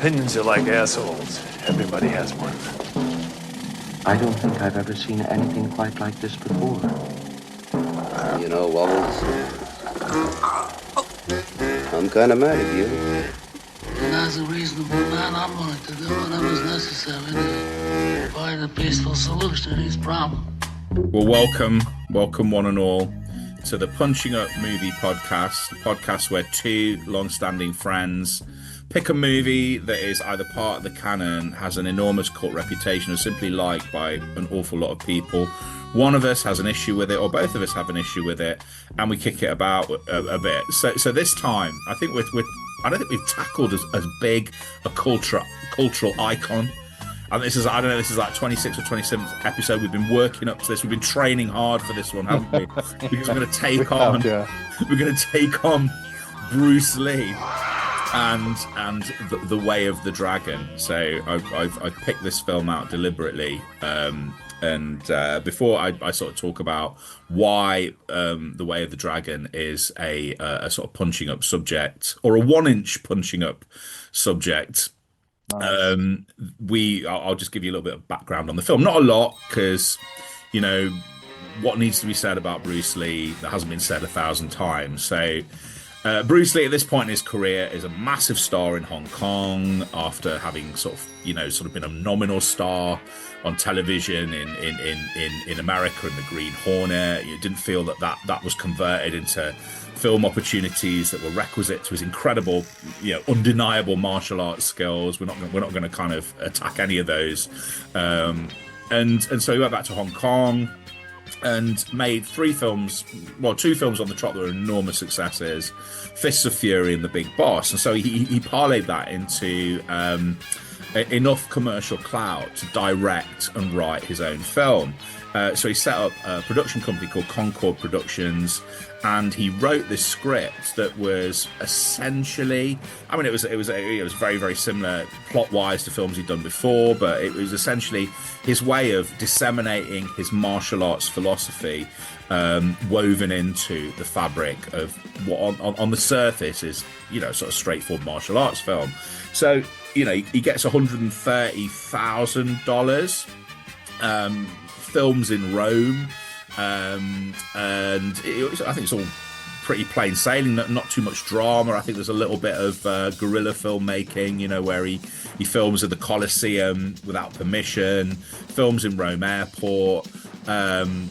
Opinions are like assholes. Everybody has one. I don't think I've ever seen anything quite like this before. You know, Wobbles, I'm kind of mad at you. And as a reasonable man, I'm willing to do whatever's necessary to find a peaceful solution to these problems. Well, welcome one and all to the Punching Up Movie Podcast, the podcast where two long-standing friends pick a movie that is either part of the canon, has an enormous cult reputation, or simply liked by an awful lot of people. One of us has an issue with it, or both of us have an issue with it, and we kick it about a bit. So this time, I think I don't think we've tackled as big a cultural icon. And this is like 26th or 27th episode. We've been working up to this. We've been training hard for this one, haven't we? Because we're going to take on Bruce Lee and the Way of the Dragon. So I've picked this film out deliberately. And before I sort of talk about why the Way of the Dragon is a sort of punching up subject, or a 1-inch punching up subject. Nice. I'll just give you a little bit of background on the film. Not a lot, because you know what needs to be said about Bruce Lee that hasn't been said 1,000 times. So Bruce Lee at this point in his career is a massive star in Hong Kong after having sort of been a nominal star on television in America in The Green Hornet. You didn't feel that was converted into film opportunities that were requisite to his incredible, undeniable martial arts skills. We're not going to kind of attack any of those. And so he went back to Hong Kong and made two films on the trot that were enormous successes: Fists of Fury and The Big Boss. And so he parlayed that into enough commercial clout to direct and write his own film. So he set up a production company called Concord Productions, and he wrote this script that was essentially, it was very, very similar plot-wise to films he'd done before, but it was essentially his way of disseminating his martial arts philosophy, woven into the fabric of what on the surface is, sort of straightforward martial arts film. So, he gets $130,000, films in Rome, and I think it's all pretty plain sailing, not too much drama. I think there's a little bit of guerrilla filmmaking, where he films at the Colosseum without permission, films in Rome airport, and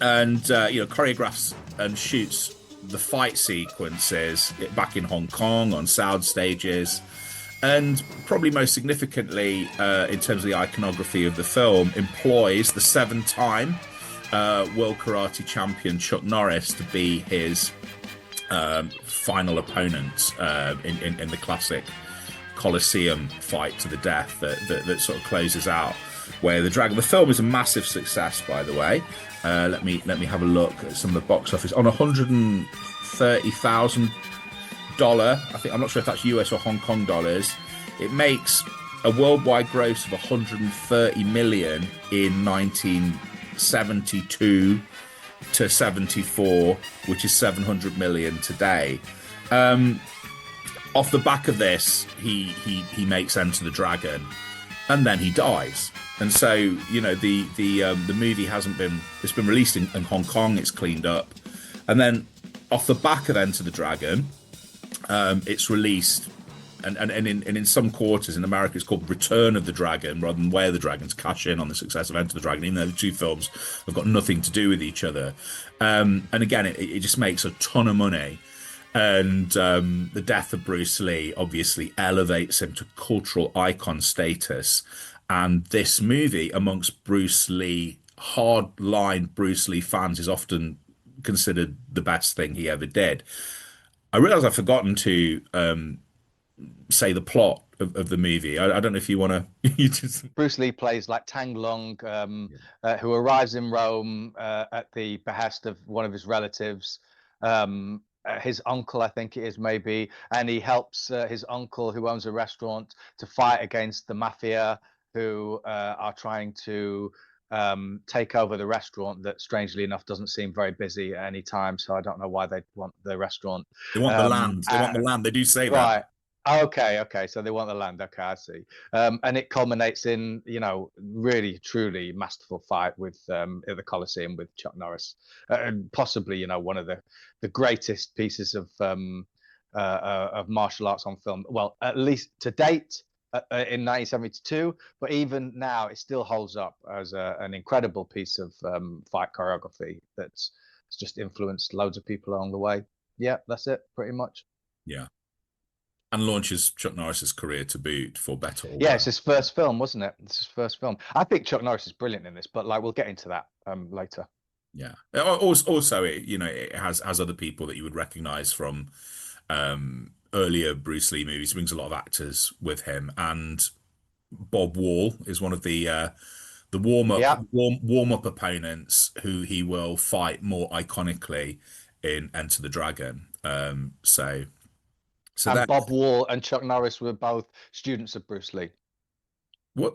choreographs and shoots the fight sequences back in Hong Kong on sound stages. And probably most significantly, in terms of the iconography of the film, employs the 7-time world karate champion Chuck Norris to be his final opponent in the classic Colosseum fight to the death that sort of closes out Way of the Dragon. The film is a massive success, by the way. Let me have a look at some of the box office. On $130,000, I think, I'm not sure if that's US or Hong Kong dollars, it makes a worldwide gross of 130 million in 1972 to 74, which is 700 million today. Off the back of this, he makes Enter the Dragon, and then he dies. And so, the movie it's been released in Hong Kong, it's cleaned up, and then off the back of Enter the Dragon, it's released, and in some quarters in America it's called Return of the Dragon rather than Way of the Dragon, to cash in on the success of Enter the Dragon, even though the two films have got nothing to do with each other. And again, it just makes a ton of money. And the death of Bruce Lee obviously elevates him to cultural icon status. And this movie, amongst Bruce Lee, hard-line Bruce Lee fans, is often considered the best thing he ever did. I realise I've forgotten to say the plot of the movie. I don't know if you want to. Bruce Lee plays like Tang Long, who arrives in Rome at the behest of one of his relatives, his uncle, I think it is, maybe, and he helps his uncle, who owns a restaurant, to fight against the mafia, who are trying to take over the restaurant that, strangely enough, doesn't seem very busy at any time. So I don't know why they want the restaurant. They want the land. They want the land. They do say right. that. Okay. So they want the land. Okay, I see. And it culminates in, really truly masterful fight with at the Colosseum with Chuck Norris, and possibly, one of the greatest pieces of martial arts on film. Well, at least to date. In 1972, but even now it still holds up as an incredible piece of fight choreography that's just influenced loads of people along the way. Yeah, that's it, pretty much. Yeah. And launches Chuck Norris's career to boot, for better or Yeah, worse. it's his first film, wasn't it? It's his first film. I think Chuck Norris is brilliant in this, but we'll get into that later. Yeah. Also, it has other people that you would recognize from earlier Bruce Lee movies. He brings a lot of actors with him, and Bob Wall is one of the warm up opponents who he will fight more iconically in Enter the Dragon. So And that Bob Wall and Chuck Norris were both students of Bruce Lee. what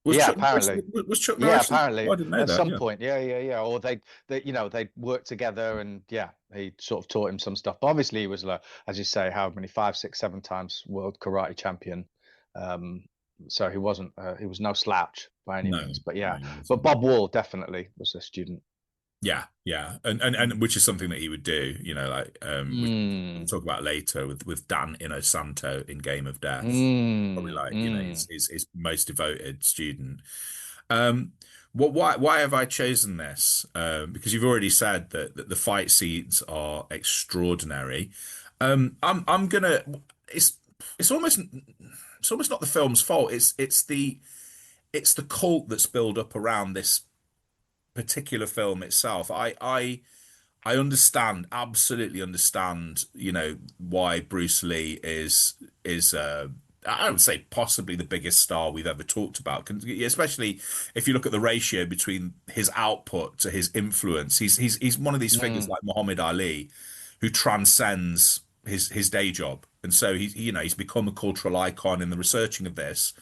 was Yeah, Chuck Norris, apparently. was Chuck Yeah, Norris? apparently I didn't know at that. some Yeah. point. Yeah. Or they'd worked together, and he sort of taught him some stuff. But obviously, he was, as you say, how many 5, 6, 7 times world karate champion. So he was no slouch by any means. But yeah, No, but Bob Wall definitely was a student. Yeah, and which is something that he would do, which we'll talk about later with Dan Inosanto in Game of Death, probably his most devoted student. Why have I chosen this? Because you've already said that the fight scenes are extraordinary. I'm gonna. It's almost not the film's fault. It's the cult that's built up around this particular film itself. I absolutely understand, why Bruce Lee is I would say possibly the biggest star we've ever talked about, especially if you look at the ratio between his output to his influence. He's one of these figures like Muhammad Ali, who transcends his day job, and so he's become a cultural icon. In the researching of this,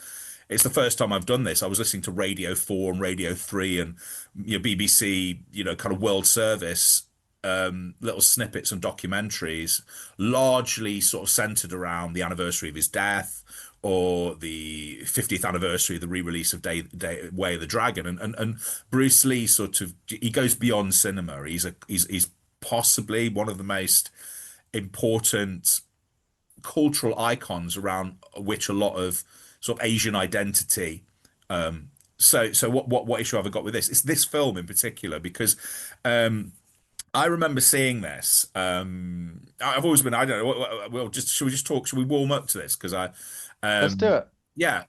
it's the first time I've done this. I was listening to Radio 4 and Radio 3 and BBC, kind of world service, little snippets and documentaries, largely sort of centered around the anniversary of his death or the 50th anniversary of the re-release of Way of the Dragon. And Bruce Lee he goes beyond cinema. He's possibly one of the most important cultural icons around which a lot of sort of Asian identity. So what issue have I got with this? It's this film in particular because I remember seeing this. I've always been. I don't know. Well, should we just talk? Should we warm up to this? Because Let's do it. Yeah.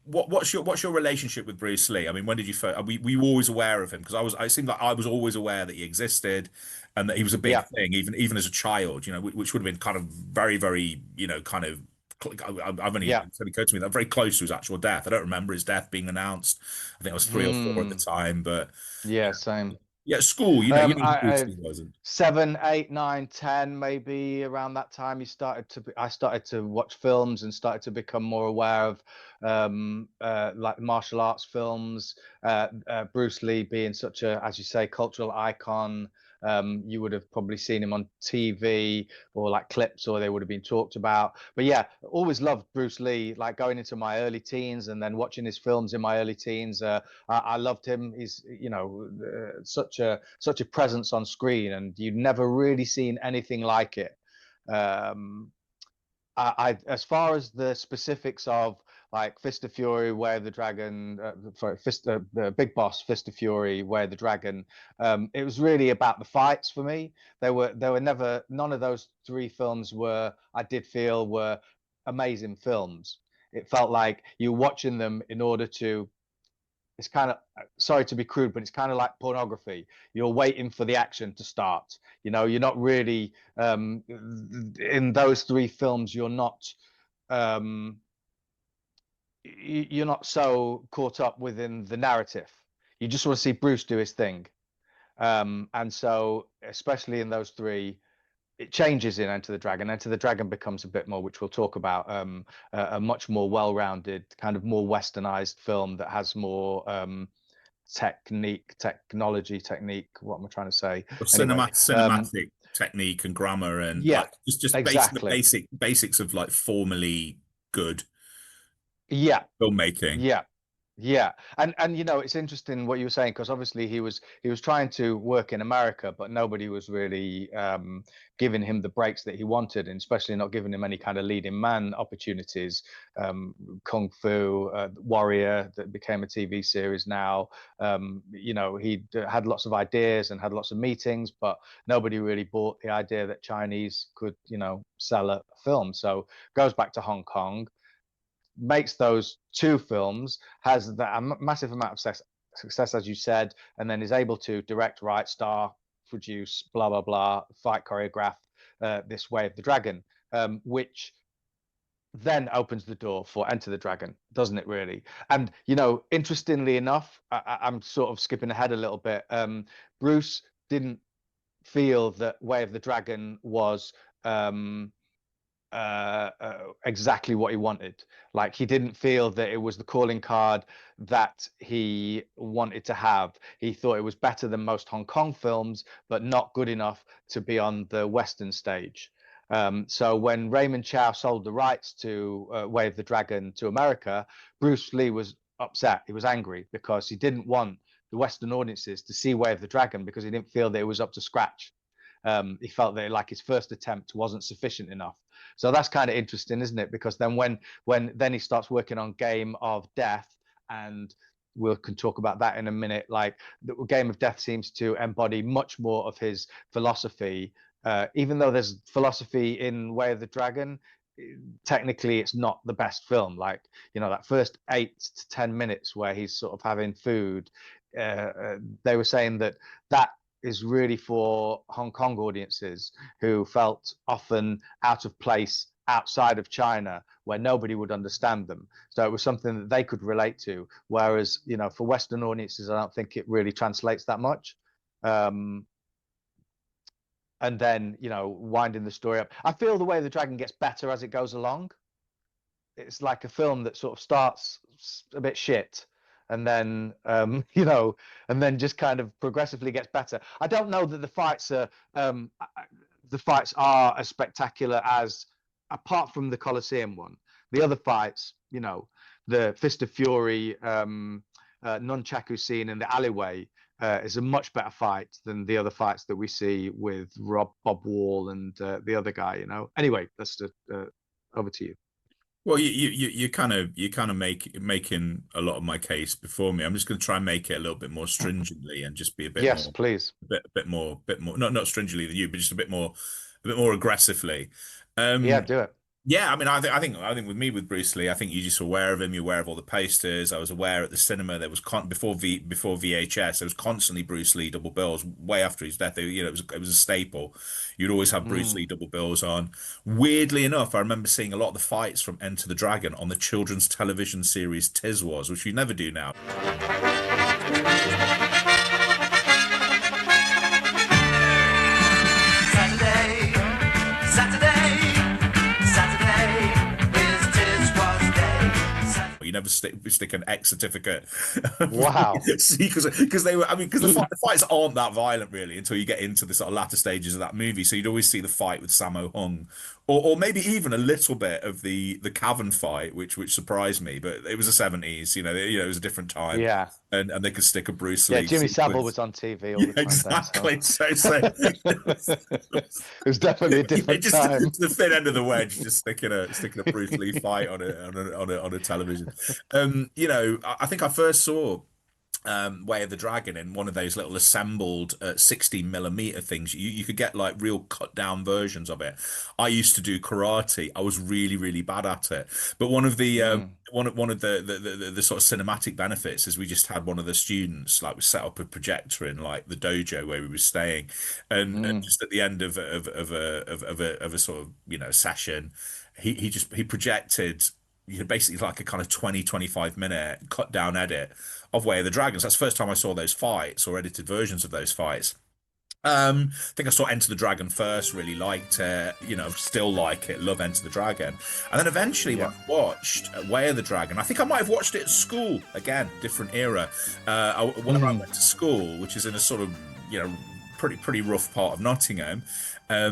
What's your relationship with Bruce Lee? I mean, when did you first? Were you always aware of him? Because I seemed like I was always aware that he existed and that he was a big thing, even as a child. Which would have been kind of very, very, kind of. I've only it's only occurred to me that very close to his actual death. I don't remember his death being announced. I think I was 3 or 4 at the time, but yeah, same. Yeah, school. I 7, 8, 9, 10, maybe around that time. I started to watch films and started to become more aware of like martial arts films. Bruce Lee being such a, as you say, cultural icon. You would have probably seen him on TV or like clips, or they would have been talked about. But yeah, always loved Bruce Lee, like going into my early teens and then watching his films in my early teens. I loved him. He's, such a presence on screen, and you'd never really seen anything like it. As far as the specifics of like Fist of Fury, Way of the Dragon, the Big Boss, Fist of Fury, Way of the Dragon, it was really about the fights for me. They were never, none of those 3 films were amazing films. It felt like you were watching them in order to, it's kind of, sorry to be crude, but it's kind of like pornography. You're waiting for the action to start. You're not really, in those 3 films, you're not so caught up within the narrative. You just want to see Bruce do his thing. And so, especially in those 3, it changes in Enter the Dragon. Enter the Dragon becomes a bit more, which we'll talk about, a much more well-rounded, kind of more westernized film that has more technology, what am I trying to say? Cinematic technique and grammar and Yeah, like just exactly. basics of like formally good Yeah, filmmaking. yeah. Yeah, and it's interesting what you were saying, because obviously he was trying to work in America, but nobody was really giving him the breaks that he wanted, and especially not giving him any kind of leading man opportunities. Kung Fu Warrior, that became a TV series now. He had lots of ideas and had lots of meetings, but nobody really bought the idea that Chinese could sell a film. So goes back to Hong Kong, makes those two films, has that massive amount of success, as you said, and then is able to direct, write, star, produce, blah blah blah, fight choreograph this Way of the Dragon, which then opens the door for Enter the Dragon, doesn't it really? And interestingly enough, I'm sort of skipping ahead a little bit. Bruce didn't feel that Way of the Dragon was exactly what he wanted. Like, he didn't feel that it was the calling card that he wanted to have. He thought it was better than most Hong Kong films, but not good enough to be on the Western stage. So when Raymond Chow sold the rights to Way of the Dragon to America, Bruce Lee was upset. He was angry because he didn't want the Western audiences to see Way of the Dragon, because he didn't feel that it was up to scratch. He felt that like his first attempt wasn't sufficient enough. So that's kind of interesting, isn't it? Because then when then he starts working on Game of Death, and we can talk about that in a minute. Like, the Game of Death seems to embody much more of his philosophy. Even though there's philosophy in Way of the Dragon, technically it's not the best film. Like, that first 8 to 10 minutes where he's sort of having food, they were saying that is really for Hong Kong audiences who felt often out of place outside of China, where nobody would understand them. So it was something that they could relate to. Whereas, for Western audiences, I don't think it really translates that much. And then, winding the story up, I feel the Way of the Dragon gets better as it goes along. It's like a film that sort of starts a bit shit, and then and then just kind of progressively gets better. I don't know that the fights are as spectacular as, apart from the Colosseum one, the other fights, the Fist of Fury nunchaku scene in the alleyway is a much better fight than the other fights that we see with Bob Wall and the other guy. Anyway, that's just over to you. Well, you kind of making a lot of my case before me. I'm just going to try and make it a little bit more stringently and just be a bit Yes, more, please. a bit more, not stringently than you, but just a bit more aggressively. Yeah, do it. Yeah, I mean, I think with me, with Bruce Lee, I think you're just aware of him. You're aware of all the posters. I was aware at the cinema there was before VHS, there was constantly Bruce Lee double bills. Way after his death, it was a staple. You'd always have Bruce Lee double bills on. Weirdly enough, I remember seeing a lot of the fights from Enter the Dragon on the children's television series Tiz Wars, which you never do now. You never stick an X certificate. Wow. because they were, because the fights aren't that violent really until you get into the sort of latter stages of that movie. So you'd always see the fight with Sammo Hung, or maybe even a little bit of the cavern fight, which surprised me. But it was the 70s, it was a different time. Yeah. And they could stick a Bruce Lee. Yeah, Jimmy Savile was on TV all the time. Exactly. Then, so it was definitely a different time. The thin end of the wedge, just sticking a Bruce Lee fight on a television. I think I first saw Way of the Dragon in one of those little assembled 16mm things. You could get like real cut down versions of it. I used to do karate. I was really, really bad at it. But one of the one of the sort of cinematic benefits is we just had one of the students, like, we set up a projector in like the dojo where we were staying, and just at the end of a sort of session, he projected basically like a kind of 20-25 minute cut down edit of Way of the Dragons. That's the first time I saw those fights, or edited versions of those fights. I think I saw Enter the Dragon first, really liked it, still like it, love Enter the Dragon. And then eventually when I watched Way of the Dragon, I think I might have watched it at school, again, different era. When I went to school, which is in a sort of, pretty rough part of Nottingham. Our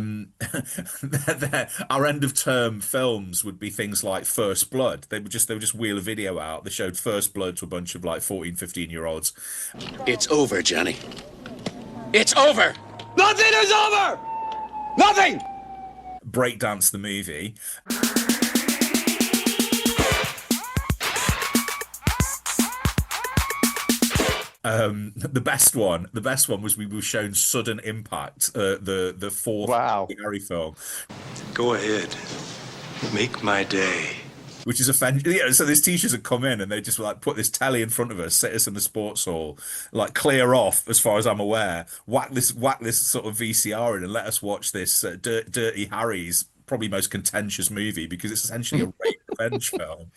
end of term films would be things like First Blood. They would just wheel a video out. They showed First Blood to a bunch of like 14, 15-year-olds. It's over, Johnny. It's over! Nothing is over! Nothing! Breakdance the movie. The best one was we were shown Sudden Impact, the fourth Harry film, Go ahead. Make my day. which is offensive. Yeah, so these teachers had come in and they just like put this telly in front of us, sit us in the sports hall, like clear off, as far as I'm aware, whack this sort of VCR in and let us watch this Dirty Harry's probably most contentious movie, because it's essentially a rape revenge film,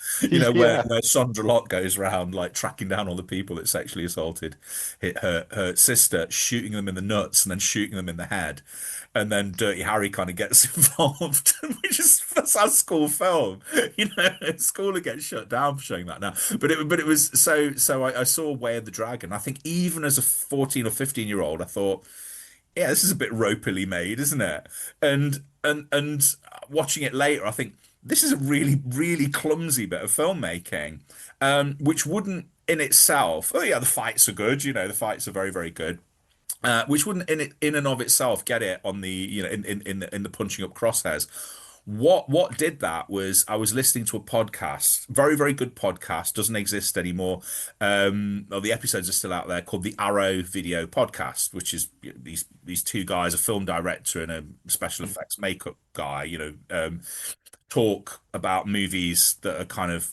where Sandra Locke goes around like tracking down all the people that sexually assaulted her sister, shooting them in the nuts and then shooting them in the head. And then Dirty Harry kind of gets involved, that's our school film. School will get shut down for showing that now. But it was so I saw Way of the Dragon. I think even as a 14 or 15-year-old, I thought, yeah, this is a bit ropily made, isn't it? And watching it later, I think this is a really, really clumsy bit of filmmaking, which wouldn't in itself. Oh yeah, the fights are good. The fights are very, very good. Which wouldn't in and of itself get it on the in the punching up crosshairs. What did that was I was listening to a podcast, very, very good podcast, doesn't exist anymore. Well, the episodes are still out there, called the Arrow Video Podcast, which is these two guys, a film director and a special effects makeup guy, talk about movies that are kind of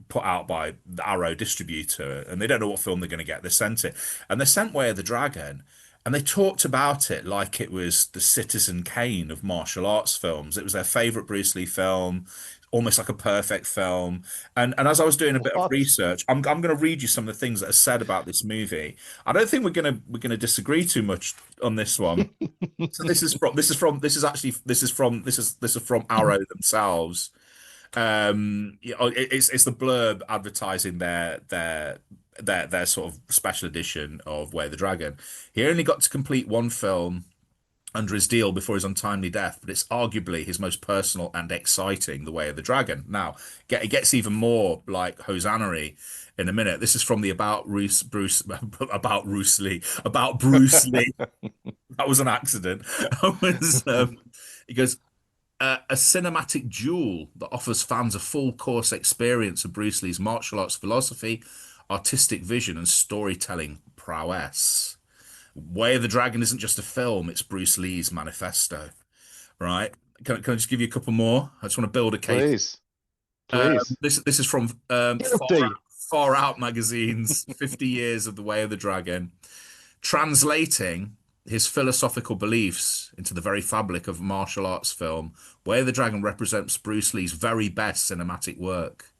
put out by the Arrow distributor, and they don't know what film they're going to get. They're sent it, and they sent Way of the Dragon. And they talked about it like it was the Citizen Kane of martial arts films. It was their favorite Bruce Lee film, almost like a perfect film. And as I was doing a bit of research, I'm going to read you some of the things that are said about this movie. I don't think we're going to disagree too much on this one. So this is from Arrow themselves. It's the blurb advertising their sort of special edition of Way of the Dragon. He only got to complete one film under his deal before his untimely death, but it's arguably his most personal and exciting, The Way of the Dragon. Now, it gets even more like hosanna-y in a minute. This is from the about Bruce Lee. That was an accident. He goes, a cinematic jewel that offers fans a full course experience of Bruce Lee's martial arts philosophy, artistic vision, and storytelling prowess. Way of the Dragon isn't just a film, it's Bruce Lee's manifesto. Right? Can I just give you a couple more? I just want to build a case. Please. This is from Far Out Magazine's 50 Years of the Way of the Dragon. Translating his philosophical beliefs into the very fabric of martial arts film, Way of the Dragon represents Bruce Lee's very best cinematic work,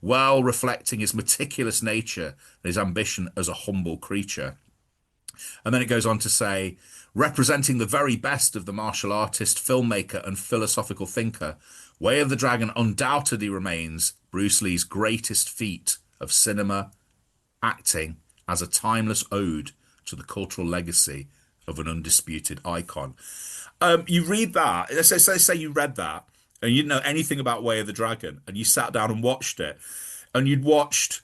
while reflecting his meticulous nature and his ambition as a humble creature. And then it goes on to say, representing the very best of the martial artist, filmmaker, and philosophical thinker, Way of the Dragon undoubtedly remains Bruce Lee's greatest feat of cinema acting as a timeless ode to the cultural legacy of an undisputed icon. You read that, let's say you read that, and you didn't know anything about Way of the Dragon, and you sat down and watched it, and you'd watched,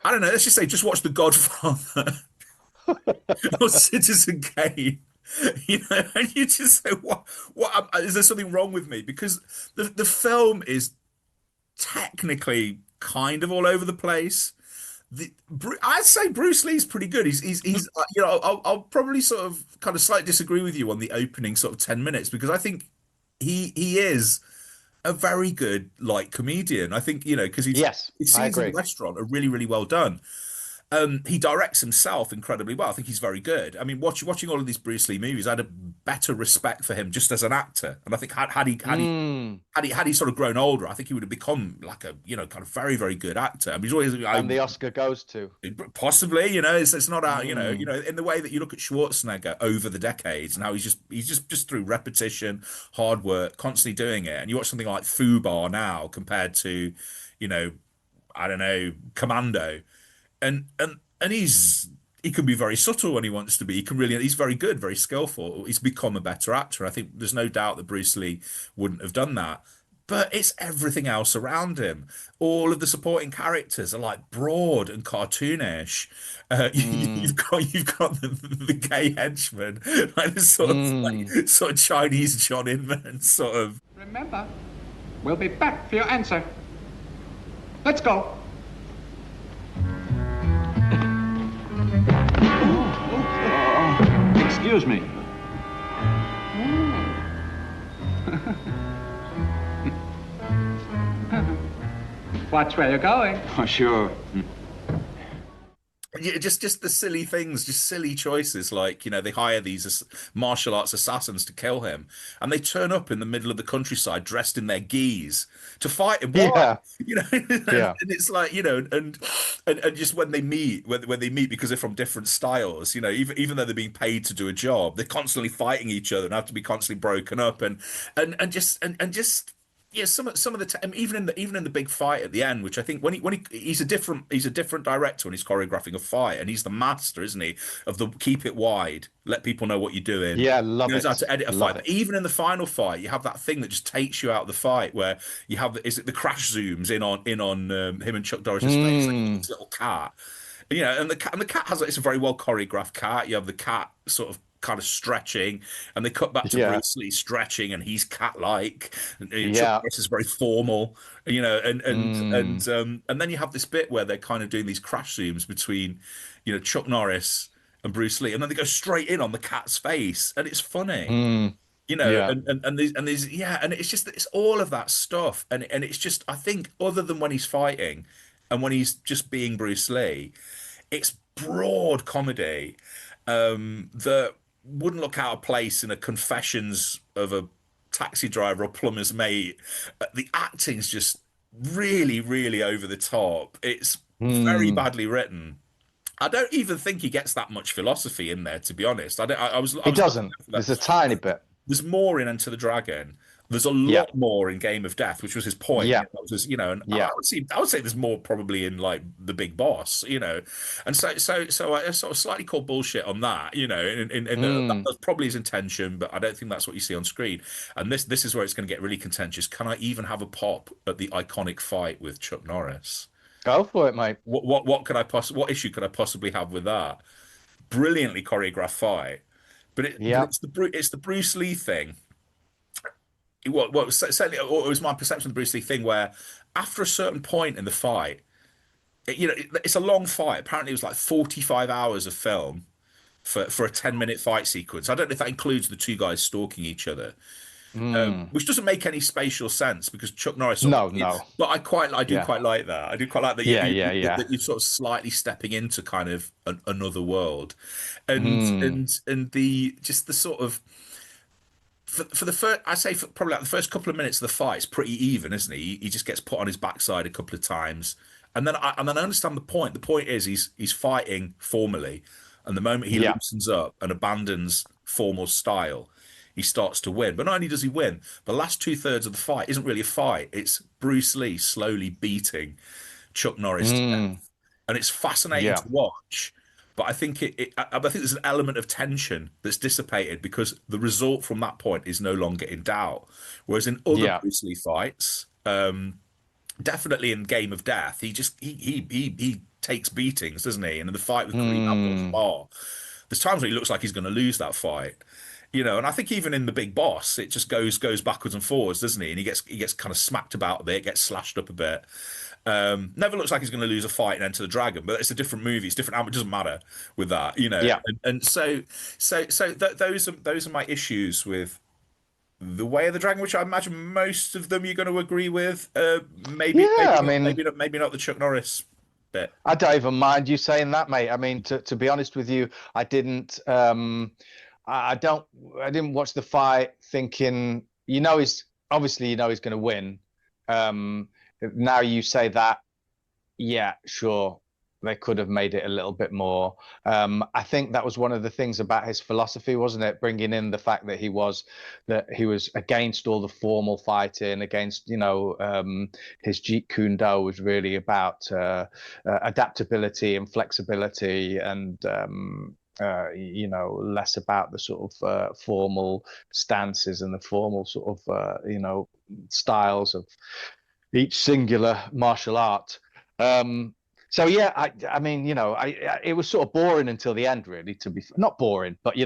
I don't know, let's just say, just watch The Godfather or Citizen Kane, and you just say, what is there something wrong with me? Because the film is technically kind of all over the place. I'd say Bruce Lee's pretty good. He's I'll probably sort of kind of slightly disagree with you on the opening sort of 10 minutes, because I think he is a very good comedian. I think, because his scenes in the restaurant are really, really well done. He directs himself incredibly well. I think he's very good. I mean, watching all of these Bruce Lee movies, I had a better respect for him just as an actor. And I think had he sort of grown older, I think he would have become like a kind of very, very good actor. I mean, he's always and the Oscar goes to possibly. It's not out. In the way that you look at Schwarzenegger over the decades and how he's just through repetition, hard work, constantly doing it. And you watch something like Fubar now compared to, I don't know, Commando. And he's he can be very subtle when he wants to be. He's very good, very skillful. He's become a better actor. I think there's no doubt that Bruce Lee wouldn't have done that. But it's everything else around him. All of the supporting characters are like broad and cartoonish. You've got the gay henchman, like this sort of Chinese John Inman sort of. Remember, we'll be back for your answer. Let's go. Excuse me. Watch where you're going. Oh, sure. Yeah, just the silly things, just silly choices. Like, they hire these martial arts assassins to kill him, and they turn up in the middle of the countryside dressed in their gis to fight him. Why? Yeah. And it's like, and just when they meet, because they're from different styles, even though they're being paid to do a job, they're constantly fighting each other and have to be constantly broken up, and just. Yeah, some of the even in the big fight at the end, which I think he's a different director when he's choreographing a fight, and he's the master, isn't he, of the keep it wide, let people know what you're doing. Yeah, love it. He knows how to edit a fight. But even in the final fight, you have that thing that just takes you out of the fight, where you have the crash zooms in on him and Chuck Norris's face, like this little cat, and the cat has it's a very well choreographed cat. You have the cat sort of kind of stretching, and they cut back to Bruce Lee stretching, and he's cat-like. Chuck Norris is very formal, and then you have this bit where they're kind of doing these crash zooms between, Chuck Norris and Bruce Lee, and then they go straight in on the cat's face, and it's funny. And it's all of that stuff, and it's just, I think, other than when he's fighting and when he's just being Bruce Lee, it's broad comedy that wouldn't look out of place in a Confessions of a Taxi Driver or Plumber's Mate. The acting's just really, really over the top. It's very badly written. I don't even think he gets that much philosophy in there, to be honest. He doesn't. There's a tiny bit. There's more in Enter the Dragon. There's a lot more in Game of Death, which was his point. Yeah. I would say there's more probably in like The Big Boss, and so I sort of slightly call bullshit on that, that's probably his intention, but I don't think that's what you see on screen. And this is where it's going to get really contentious. Can I even have a pop at the iconic fight with Chuck Norris? Go for it, mate. What issue could I possibly have with that? Brilliantly choreographed fight, but it's the Bruce Lee thing. Certainly, it was my perception of the Bruce Lee thing, where after a certain point in the fight, it's a long fight. Apparently, it was like 45 hours of film for a 10-minute fight sequence. I don't know if that includes the two guys stalking each other, which doesn't make any spatial sense because Chuck Norris. No. But I do quite like that. I do quite like that. That you're sort of slightly stepping into kind of another world, and the sort of. For the first, I say probably like the first couple of minutes of the fight, it's pretty even, isn't he? He just gets put on his backside a couple of times, and then I understand the point. The point is he's fighting formally, and the moment he loosens up and abandons formal style, he starts to win. But not only does he win, the last 2/3 of the fight isn't really a fight. It's Bruce Lee slowly beating Chuck Norris to death, and it's fascinating to watch. But I think I think there's an element of tension that's dissipated because the result from that point is no longer in doubt. Whereas in other Bruce Lee fights, definitely in Game of Death, he takes beatings, doesn't he? And in the fight with Kareem Abdul-Jabbar, there's times when he looks like he's going to lose that fight. And I think even in The Big Boss, it just goes backwards and forwards, doesn't he? And he gets kind of smacked about a bit, gets slashed up a bit. Never looks like he's going to lose a fight and Enter the Dragon, but it's a different movie. It's different. It doesn't matter with that, And so those are my issues with The Way of the Dragon, which I imagine most of them you're going to agree with. Maybe not the Chuck Norris bit. I don't even mind you saying that, mate. I mean, to be honest with you, I didn't. I didn't watch the fight thinking, he's going to win. Now you say that, yeah, sure. they could have made it a little bit more. I think that was one of the things about his philosophy, wasn't it? Bringing in the fact that he was against all the formal fighting, against, his Jeet Kune Do was really about adaptability and flexibility, and less about the sort of formal stances and the formal sort of styles of each singular martial art. So yeah, I mean, it was sort of boring until the end, really. To be not boring, but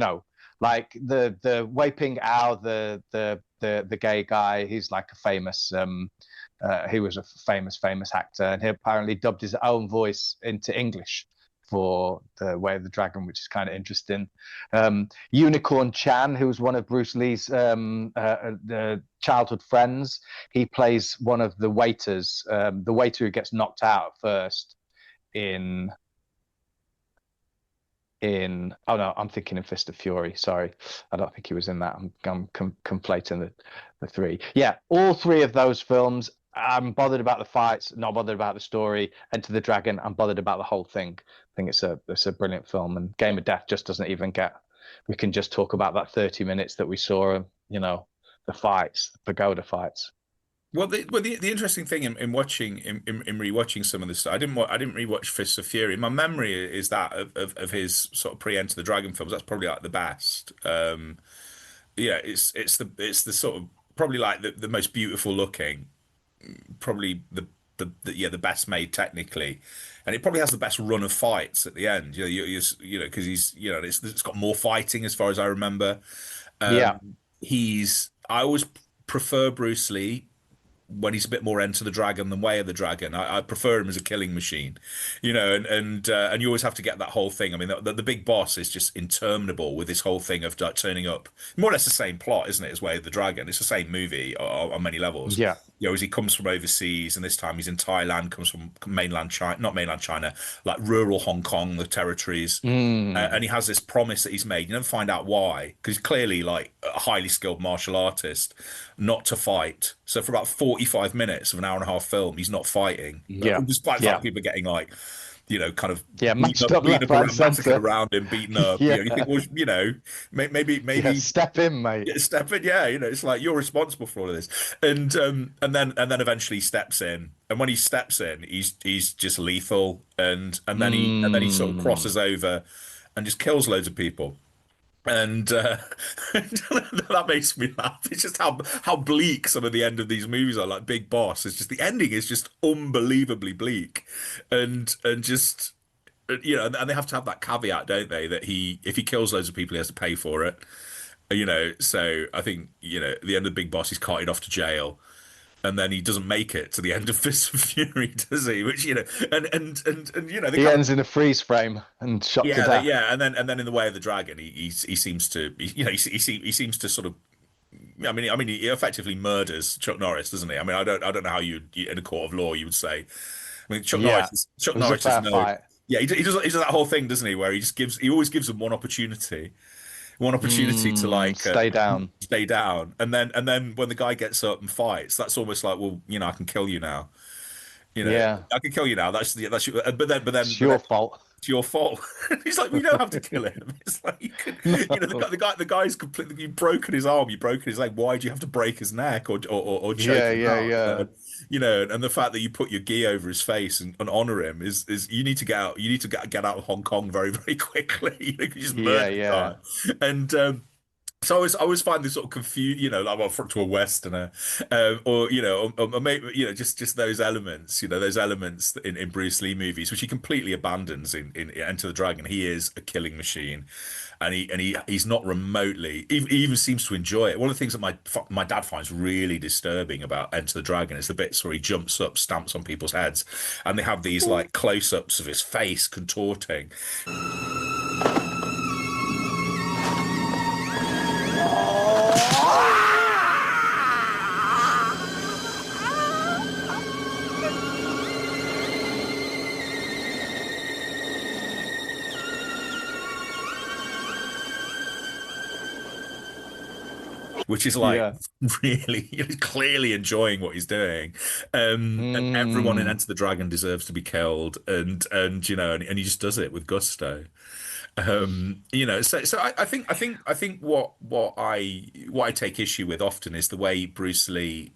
like the Wei Ping Ao, the gay guy, he's like a famous. He was a famous actor, and he apparently dubbed his own voice into English for the Way of the Dragon, which is kind of interesting. Unicorn Chan, who was one of Bruce Lee's childhood friends, he plays one of the waiters, the waiter who gets knocked out at first in oh no, I'm thinking in Fist of Fury. Sorry, I don't think he was in that. I'm conflating the three. Yeah, all three of those films. I'm bothered about the fights, not bothered about the story. Enter the Dragon, I'm bothered about the whole thing. I think it's a brilliant film, and Game of Death just doesn't even get. We can just talk about that 30 minutes that we saw, the fights, the pagoda fights. Well, the interesting thing in watching in rewatching some of this stuff, I didn't rewatch Fists of Fury. My memory is that of his sort of pre-Enter the Dragon films. That's probably like the best. Yeah, it's the sort of probably like the most beautiful looking, probably the best made technically, and it probably has the best run of fights at the end. Because he's it's got more fighting as far as I remember. Yeah, I always prefer Bruce Lee when he's a bit more Enter the Dragon than Way of the Dragon. I prefer him as a killing machine, and you always have to get that whole thing. I mean, the big boss is just interminable with this whole thing of like, turning up. More or less the same plot, isn't it, as Way of the Dragon? It's the same movie on many levels. Yeah. As he comes from overseas, and this time he's in Thailand, comes from mainland China, not mainland China, like rural Hong Kong, the territories. And he has this promise that he's made. You never find out why, because he's clearly like a highly skilled martial artist, not to fight. So for about 45 minutes of an hour and a half film, he's not fighting. Yeah. Despite the fact people are getting like, kind of matched up left, right, massacred around him, beaten up. Yeah. You think, well, maybe step in, mate. Step in, it's like you're responsible for all of this, and then eventually he steps in, and when he steps in, he's just lethal, and then he sort of crosses over, and just kills loads of people. And that makes me laugh. It's just how bleak some of the end of these movies are. Like Big Boss, it's just the ending is just unbelievably bleak, and just and they have to have that caveat, don't they? That if he kills loads of people, he has to pay for it. So I think the end of Big Boss, he's carted off to jail. And then he doesn't make it to the end of Fist of Fury, does he? Which and he ends in a freeze frame and shot to death. And then in the Way of the Dragon, he seems to he seems to sort of. I mean, he effectively murders Chuck Norris, doesn't he? I mean, I don't know how you in a court of law you would say. I mean, Chuck Norris is no. Fight. Yeah, he does that whole thing, doesn't he? Where he always gives them one opportunity to like stay down, and then when the guy gets up and fights, that's almost like, well, I can kill you now. I can kill you now. That's your, it's your fault. It's your fault. He's like, we don't have to kill him. It's like the guy's completely. You've broken his arm. You've broken his leg. Why do you have to break his neck or choke him out? And the fact that you put your gi over his face and honor him is you need to get out. You need to get out of Hong Kong very, very quickly. You just murder the guy. And so I always find this sort of confused, like to a Westerner, or maybe just those elements, those elements in Bruce Lee movies, which he completely abandons in Enter the Dragon. He is a killing machine, and he's not remotely. He even seems to enjoy it. One of the things that my dad finds really disturbing about Enter the Dragon is the bits where he jumps up, stamps on people's heads, and they have these like close-ups of his face contorting. which is like Yeah. really clearly enjoying what he's doing. And everyone in Enter the Dragon deserves to be killed, and and he just does it with gusto. So I think what I take issue with often is the way Bruce Lee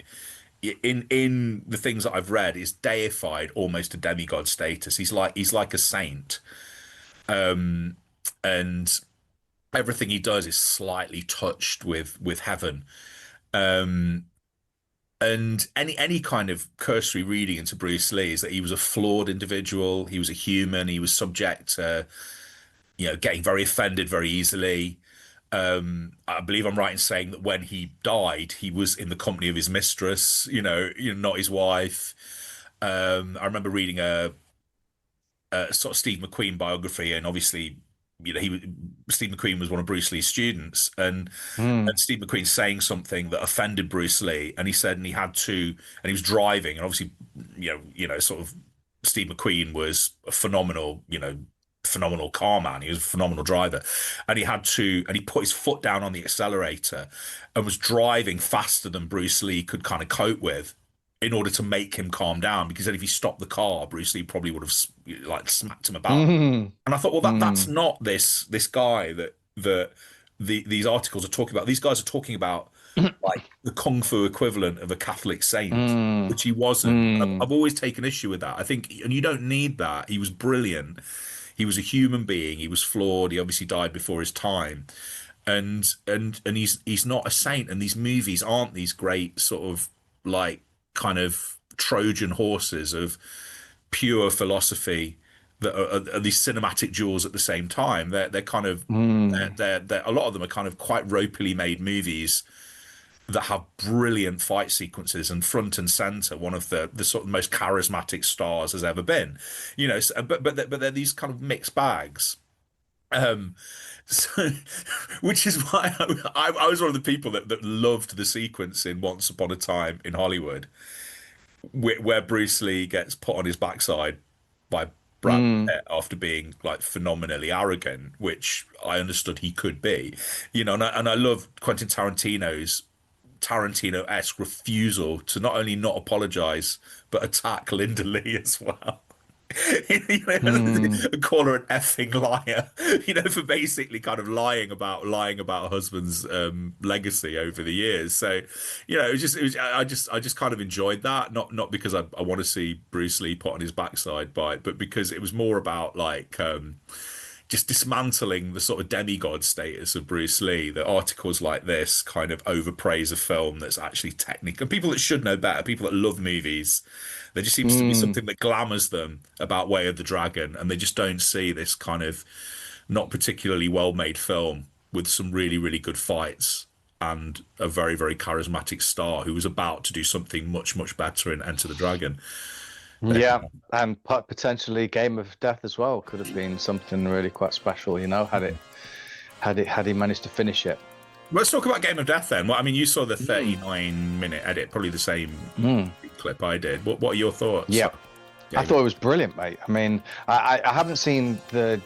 in the things that I've read is deified almost to demigod status. He's like a saint. And everything he does is slightly touched with heaven. And any kind of cursory reading into Bruce Lee is that he was a flawed individual. He was a human. He was subject to getting very offended very easily. I believe I'm right in saying that when he died, he was in the company of his mistress, not his wife. I remember reading a sort of Steve McQueen biography, and obviously, Steve McQueen was one of Bruce Lee's students, and Steve McQueen saying something that offended Bruce Lee, and he said, and he was driving, and obviously, sort of Steve McQueen was a phenomenal car man. He was a phenomenal driver, and he put his foot down on the accelerator and was driving faster than Bruce Lee could kind of cope with in order to make him calm down, because then if he stopped the car, Bruce Lee probably would have like smacked him about. And I thought, well, that's not this guy that these articles are talking about. These guys are talking about like the kung fu equivalent of a Catholic saint, which he wasn't. I've always taken issue with that. I think, and you don't need that. He was brilliant. He was a human being. He was flawed. He obviously died before his time, and he's not a saint. And these movies aren't these great sort of like kind of Trojan horses of pure philosophy that are these cinematic jewels at the same time. They're kind of they're a lot of them are kind of quite ropily made movies that have brilliant fight sequences, and front and center one of the sort of most charismatic stars has ever been, but they're these kind of mixed bags. So, which is why I was one of the people that loved the sequence in Once Upon a Time in Hollywood, where Bruce Lee gets put on his backside by Brad Pitt after being like phenomenally arrogant, which I understood he could be, and I love Quentin Tarantino-esque refusal to not only not apologize but attack Linda Lee as well. Call her an effing liar, for basically kind of lying about her husband's legacy over the years. So, I just kind of enjoyed that, not because I want to see Bruce Lee put on his backside but because it was more about like just dismantling the sort of demigod status of Bruce Lee. That articles like this kind of overpraise a film that's actually technical, and people that should know better, people that love movies, there just seems to be something that glamours them about Way of the Dragon, and they just don't see this kind of not particularly well-made film with some really, really good fights and a very, very charismatic star who was about to do something much, much better in Enter the Dragon. Yeah, and potentially Game of Death as well could have been something really quite special, had he managed to finish it. Let's talk about Game of Death then. Well, I mean, you saw the 39-minute edit, probably the same clip I did. What are your thoughts? Yeah, I thought it was brilliant, mate. I mean, I haven't seen the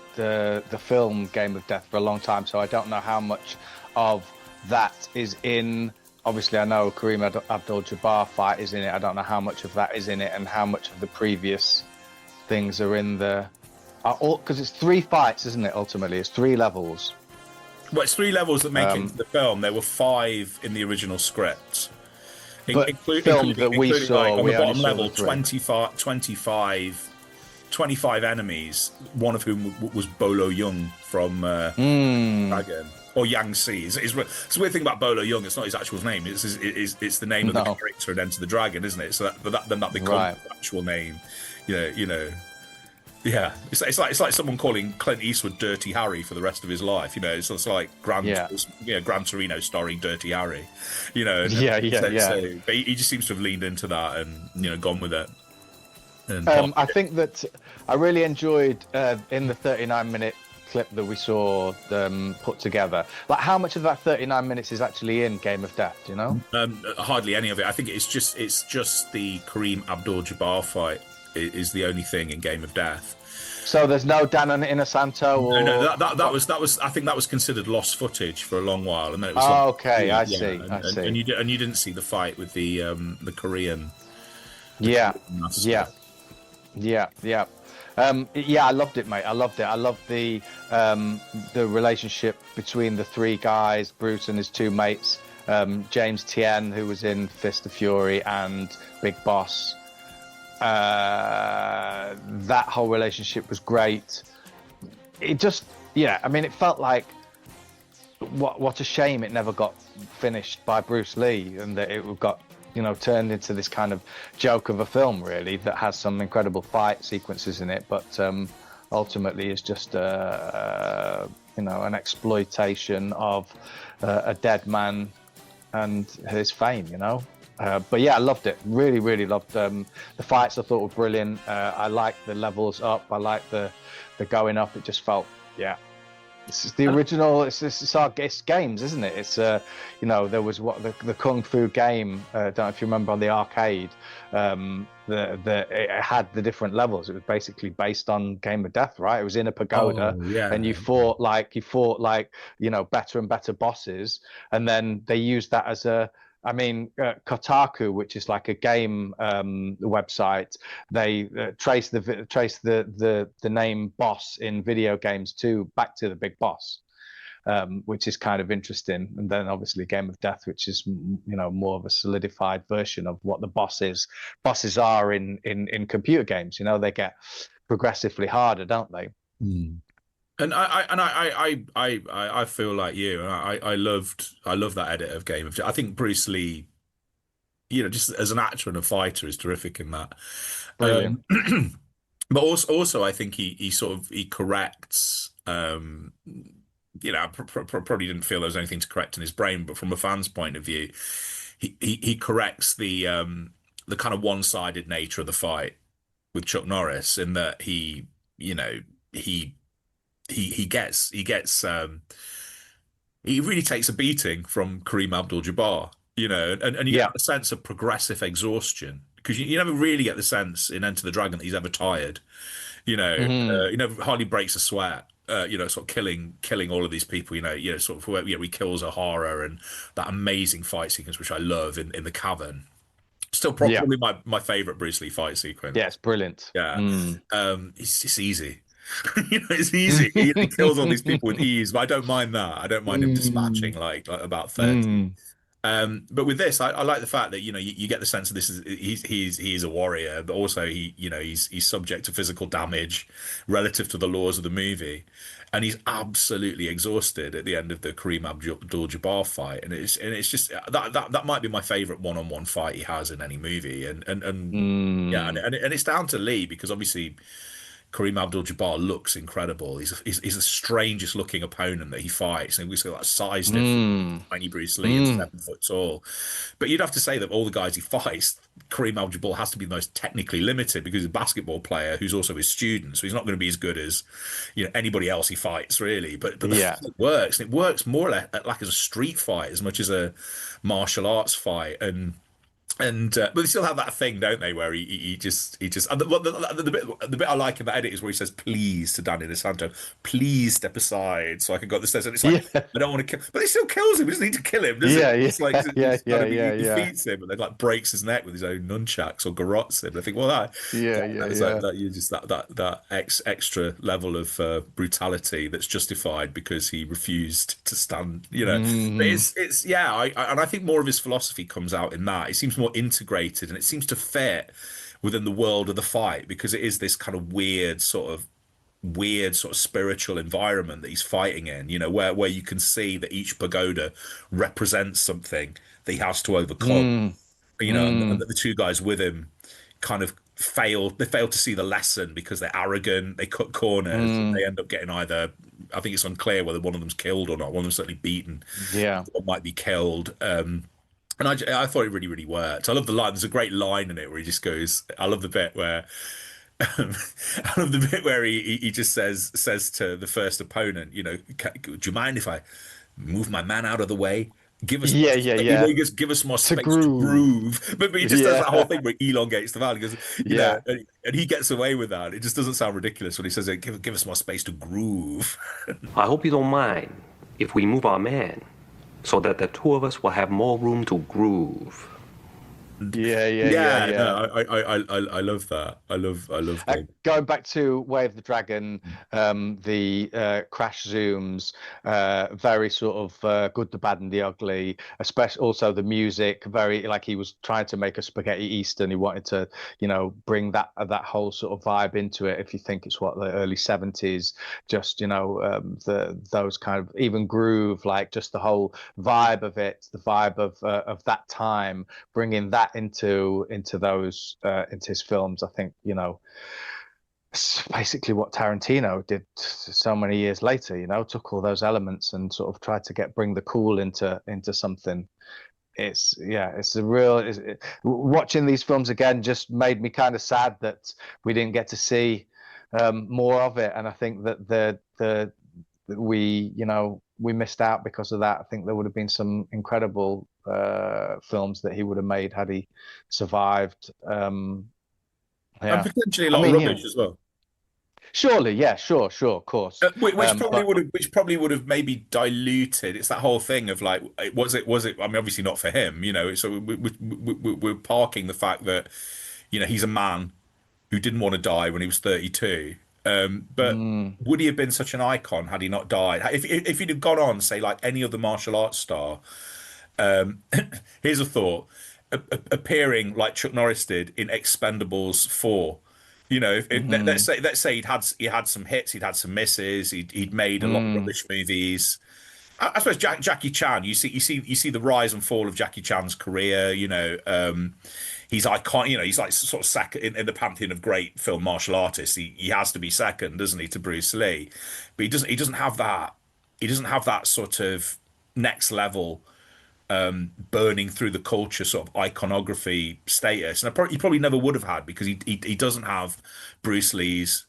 film Game of Death for a long time, so I don't know how much of that is in. Obviously, I know Kareem Abdul-Jabbar fight is in it. I don't know how much of that is in it and how much of the previous things are in the... Because it's 3 fights, isn't it, ultimately? It's 3 levels. Well, it's 3 levels that make it into the film. There were 5 in the original script. But film that we saw, like, on we the bottom level, 25 enemies, one of whom was Bolo Young from Dragon. Or Yangtze. It's a weird thing about Bolo Young. It's not his actual name. It's the name of the character in Enter the Dragon, isn't it? So that becomes his actual name. Yeah. It's like someone calling Clint Eastwood Dirty Harry for the rest of his life. It's like Gran Torino starring Dirty Harry. So, but he just seems to have leaned into that and gone with it. And I think that I really enjoyed in the 39-minute clip that we saw them put together. Like, how much of that 39 minutes is actually in Game of Death? Do you know? Hardly any of it. I think it's just the Kareem Abdul-Jabbar fight is the only thing in Game of Death. So there's no Dan and Inosanto or No, that was I think that was considered lost footage for a long while, and then it was Oh, okay, I see. and you didn't see the fight with the Korean. Yeah, Korean master. yeah. I loved it, mate. I loved it. I loved the relationship between the three guys, Bruce and his two mates, James Tien, who was in Fist of Fury, and Big Boss. That whole relationship was great. It just, I mean, it felt like what a shame it never got finished by Bruce Lee, and that it got turned into this kind of joke of a film, really, that has some incredible fight sequences in it, but ultimately is just an exploitation of a dead man and his fame, But yeah, I loved it. Really, really loved the fights. I thought were brilliant. I liked the levels up. I liked the going up. It just felt, This is the original. It's games, isn't it? It's there was the Kung Fu game. I don't know if you remember on the arcade. It had the different levels. It was basically based on Game of Death, right? It was in a pagoda, and you fought like better and better bosses, and then they used that as a. I mean, Kotaku, which is like a game website, they trace the name boss in video games back to the big boss, which is kind of interesting. And then obviously Game of Death, which is more of a solidified version of what the bosses are in computer games. They get progressively harder, don't they? Mm. And I feel like you, and I love that edit of Game of Death. I think Bruce Lee, just as an actor and a fighter, is terrific in that. Brilliant. But also I think he corrects. Probably didn't feel there was anything to correct in his brain, but from a fan's point of view, he corrects the kind of one-sided nature of the fight with Chuck Norris, in that he really takes a beating from Kareem Abdul-Jabbar, and you get a sense of progressive exhaustion, because you never really get the sense in Enter the Dragon that he's ever tired. He never hardly breaks a sweat. Sort of killing all of these people. Sort of where he kills O'Hara, and that amazing fight sequence, which I love in the cavern. Still probably my favorite Bruce Lee fight sequence. Yeah, it's brilliant. Yeah, it's just easy. It's easy. He kills all these people with ease, but I don't mind that. I don't mind him dispatching like about 30. But with this, I like the fact that you get the sense of this is he's a warrior, but also he's subject to physical damage relative to the laws of the movie, and he's absolutely exhausted at the end of the Kareem Abdul-Jabbar fight, and it's just that might be my favorite one-on-one fight he has in any movie, and it's down to Lee, because obviously Kareem Abdul-Jabbar looks incredible. He's the strangest looking opponent that he fights, and we see that size difference. Tiny Bruce Lee is 7 foot tall, but you'd have to say that all the guys he fights, Kareem Abdul-Jabbar has to be the most technically limited, because he's a basketball player who's also his student, so he's not going to be as good as anybody else he fights, really. But it works. And it works more like as a street fight as much as a martial arts fight, but they still have that thing, don't they, where he just and the bit I like in that edit is where he says please to Danny DeSanto, please step aside so I can go up the stairs, and it's like I don't want to kill, but he still kills him. He doesn't need to kill him, does he? It's like he defeats him, and then like breaks his neck with his own nunchucks or garrots him. I think that extra level of brutality that's justified because he refused to stand. But and I think more of his philosophy comes out in that. It seems more integrated, and it seems to fit within the world of the fight, because it is this kind of weird sort of spiritual environment that he's fighting in, where you can see that each pagoda represents something that he has to overcome. And the two guys with him kind of fail to see the lesson because they're arrogant, they cut corners, and they end up getting either, I think it's unclear whether one of them's killed or not, one of them's certainly beaten, or might be killed. And I thought it really, really worked. I love the line. There's a great line in it where he just goes, I love the bit where he just says to the first opponent, do you mind if I move my man out of the way? Give us more Yeah, yeah, space. yeah. He goes, give us more To space to groove. groove. But he just does that whole Yeah. thing where he elongates the vowel. He goes, Yeah. and he gets away with that. It just doesn't sound ridiculous when he says, give us more space to groove. I hope you don't mind if we move our man so that the two of us will have more room to groove. Yeah. No, I love that. I love the Going back to Way of the Dragon, the crash zooms, very sort of good, the bad, and the ugly. Especially also the music, very like he was trying to make a spaghetti Eastern. He wanted to, bring that whole sort of vibe into it. If you think it's what the early 70s, just those kind of even groove, like just the whole vibe of it, the vibe of that time, bringing that into those into his films. I think it's basically what Tarantino did so many years later. Took all those elements and sort of tried to bring the cool into something. Watching these films again just made me kind of sad that we didn't get to see more of it, and I think that we missed out because of that. I think there would have been some incredible films that he would have made had he survived. and potentially a lot of rubbish as well. Surely, yeah, sure, of course. Which probably would have maybe diluted. It's that whole thing of like, was it? I mean, obviously not for him, So we're parking the fact that he's a man who didn't want to die when he was 32. But would he have been such an icon had he not died? If he'd have gone on, say, like any other martial arts star, here's a thought: appearing like Chuck Norris did in Expendables 4. Let's say he had some hits, he'd had some misses, he'd made a lot of rubbish movies. I suppose Jackie Chan. You see the rise and fall of Jackie Chan's career. He's iconic. He's like sort of second in the pantheon of great film martial artists. He has to be second, doesn't he, to Bruce Lee? But he doesn't have that. He doesn't have that sort of next level, burning through the culture sort of iconography status, and he probably never would have had, because he doesn't have Bruce Lee's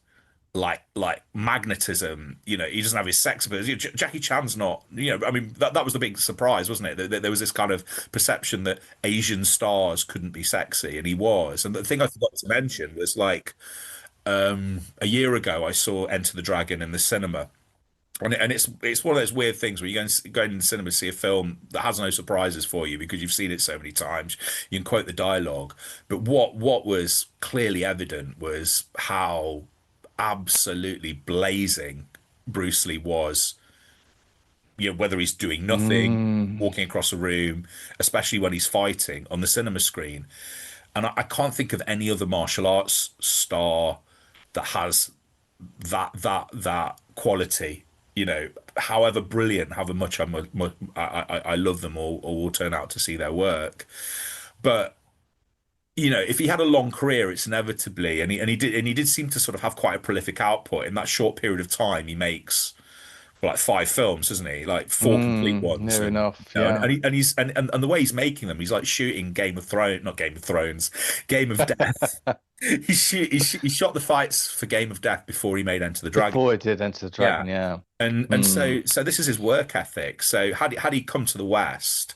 like magnetism. He doesn't have his sex appeal. Jackie Chan's not. I mean, that was the big surprise, wasn't it? There was this kind of perception that Asian stars couldn't be sexy, and he was. And the thing I forgot to mention was like a year ago I saw Enter the Dragon in the cinema. And it's one of those weird things where you go in the cinema to see a film that has no surprises for you because you've seen it so many times. You can quote the dialogue, but what was clearly evident was how absolutely blazing Bruce Lee was. Whether he's doing nothing, walking across a room, especially when he's fighting on the cinema screen. And I can't think of any other martial arts star that has that quality. However brilliant, however much I love them or will turn out to see their work. But if he had a long career, it's inevitably, and he did seem to sort of have quite a prolific output. In that short period of time, he makes like 5 films, doesn't he? Like 4 complete ones. Near enough. Yeah. And the way he's making them, he's like shooting Game of Death. He shot the fights for Game of Death before he made Enter the Dragon. Before he did Enter the Dragon, yeah. And so this is his work ethic. So had he come to the West,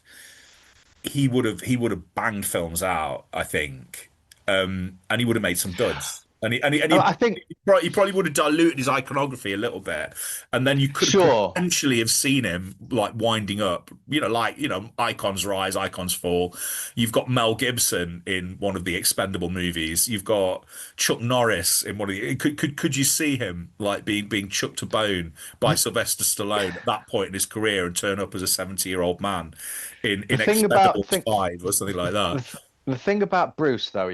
he would have banged films out, I think, and he would have made some duds. I think he probably would have diluted his iconography a little bit, and then you could potentially have seen him like winding up. Icons rise, icons fall. You've got Mel Gibson in one of the Expendable movies. You've got Chuck Norris in one of the. Could you see him like being chucked to bone by Sylvester Stallone at that point in his career and turn up as a 70-year-old man in Expendables 5 or something like that? The thing about Bruce, though,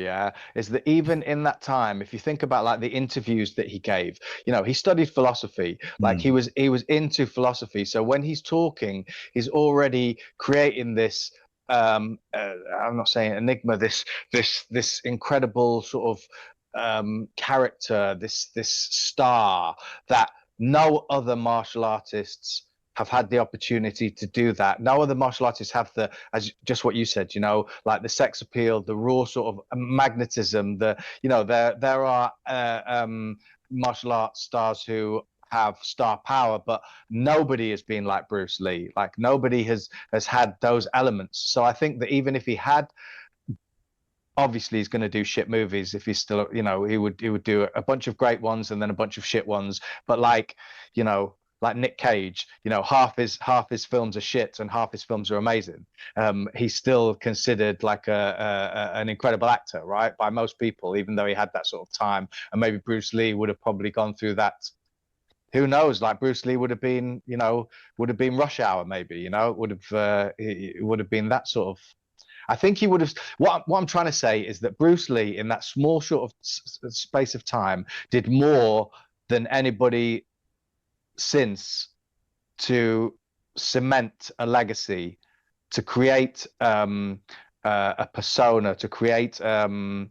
is that even in that time, if you think about like the interviews that he gave, he studied philosophy, like he was into philosophy. So when he's talking, he's already creating this. I'm not saying enigma. This incredible sort of character, this star that no other martial artists have had the opportunity to do that. No other martial artists have as just what you said, like the sex appeal, the raw sort of magnetism, there are martial arts stars who have star power, but nobody has been like Bruce Lee. Like nobody has had those elements. So I think that even if he had, obviously he's going to do shit movies. If he's still, you know, he would do a bunch of great ones and then a bunch of shit ones. But like, you know, like Nick Cage, you know, half his films are shit and half his films are amazing. He's still considered like an incredible actor, right, by most people, even though he had that sort of time. And maybe Bruce Lee would have probably gone through that. Who knows? Like Bruce Lee would have been, you know, would have been Rush Hour, maybe, you know, it would have been that sort of. I think he would have. What I'm trying to say is that Bruce Lee, in that small sort of space of time, did more than anybody since to cement a legacy, to create a persona, to create an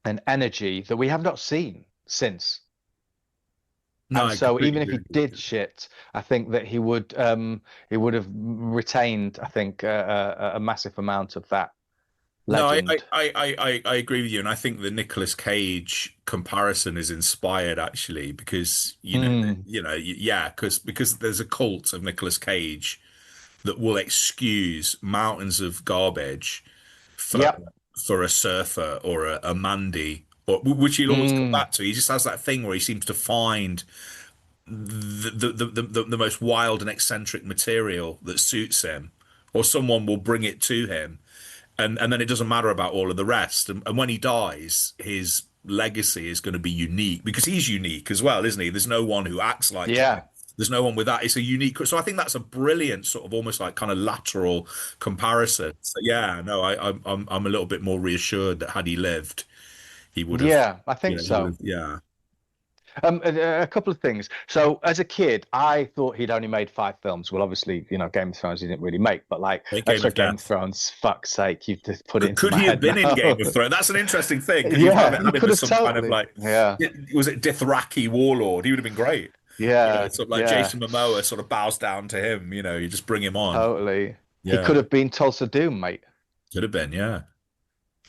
energy that we have not seen since. No, and so even if he did shit, I think that he would have retained, I think, a massive amount of that legend. No, I agree with you, and I think the Nicolas Cage comparison is inspired actually because because there's a cult of Nicolas Cage that will excuse mountains of garbage for a surfer or a Mandy, or which he'll always come back to. He just has that thing where he seems to find the most wild and eccentric material that suits him, or someone will bring it to him. And then it doesn't matter about all of the rest. And when he dies, his legacy is going to be unique because he's unique as well, isn't he? There's no one who acts like him. There's no one with that. It's a unique. So I think that's a brilliant sort of almost like kind of lateral comparison. So yeah, no, I'm a little bit more reassured that had he lived, he would have. Yeah, I think so. Yeah. A couple of things. So as a kid, I thought he'd only made 5 films. Well, obviously, you know, Game of Thrones he didn't really make, but like Game of Thrones, fuck's sake, you've just put it into Could my he have head been now. in Game of Thrones? That's an interesting thing. Yeah, he could have some totally. kind of like, was it Dothraki warlord? He would have been great. Yeah, you know, sort of like Jason Momoa sort of bows down to him. You know, you just bring him on. Totally. Yeah. He could have been Tulsa Doom, mate. Could have been, yeah.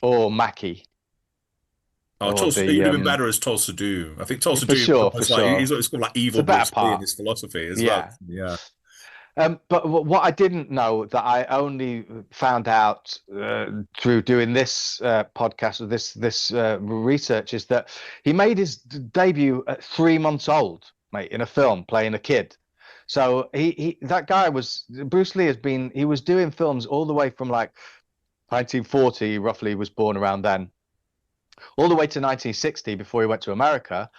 Or Mackie. Oh, Tulsa, he would have been better as Tulsa Doom. I think Tulsa Doom for sure. He's called like evil Bruce Lee in his philosophy as well. Yeah. But what I didn't know that I only found out through doing this podcast or this research is that he made his debut at 3 months old, mate, in a film playing a kid. So that guy Bruce Lee he was doing films all the way from like 1940, roughly, was born around then, all the way to 1960 before he went to America.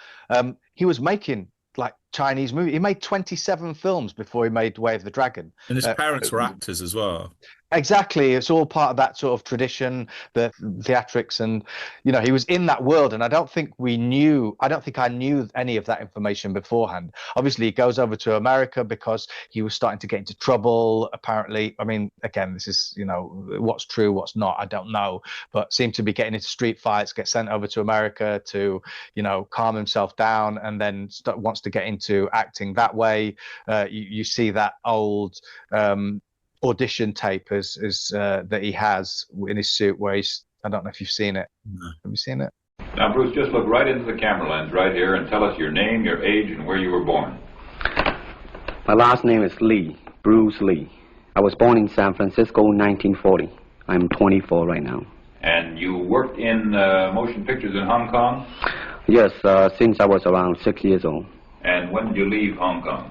He was making like Chinese movies. He made 27 films before he made Way of the Dragon. And his parents were actors as well. Exactly. It's all part of that sort of tradition, the theatrics, and you know, he was in that world. And I don't think I knew any of that information beforehand. Obviously, he goes over to America because he was starting to get into trouble, apparently. I mean, again, this is, you know, what's true, what's not, I don't know, but seemed to be getting into street fights, get sent over to America to, you know, calm himself down, and then wants to get into acting that way. You see that old audition tape that he has in his suit where I don't know if you've seen it. No. Have you seen it? Now, Bruce, just look right into the camera lens right here and tell us your name, your age, and where you were born. My last name is Lee, Bruce Lee. I was born in San Francisco in 1940. I'm 24 right now. And you worked in motion pictures in Hong Kong? Yes, since I was around 6 years old. And when did you leave Hong Kong?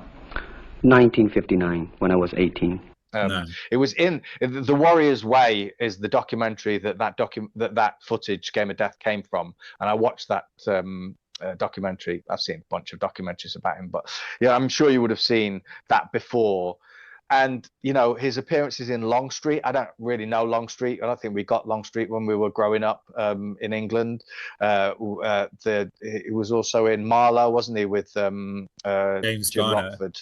1959, when I was 18. No. It was in The Warrior's Way is the documentary that footage Game of Death came from, and I watched that documentary. I've seen a bunch of documentaries about him, but yeah, I'm sure you would have seen that before. And you know, his appearances in Longstreet, I don't really know Longstreet. I don't think we got Longstreet when we were growing up in England. He was also in Marlowe, wasn't he, with James Jim Garner. Rockford.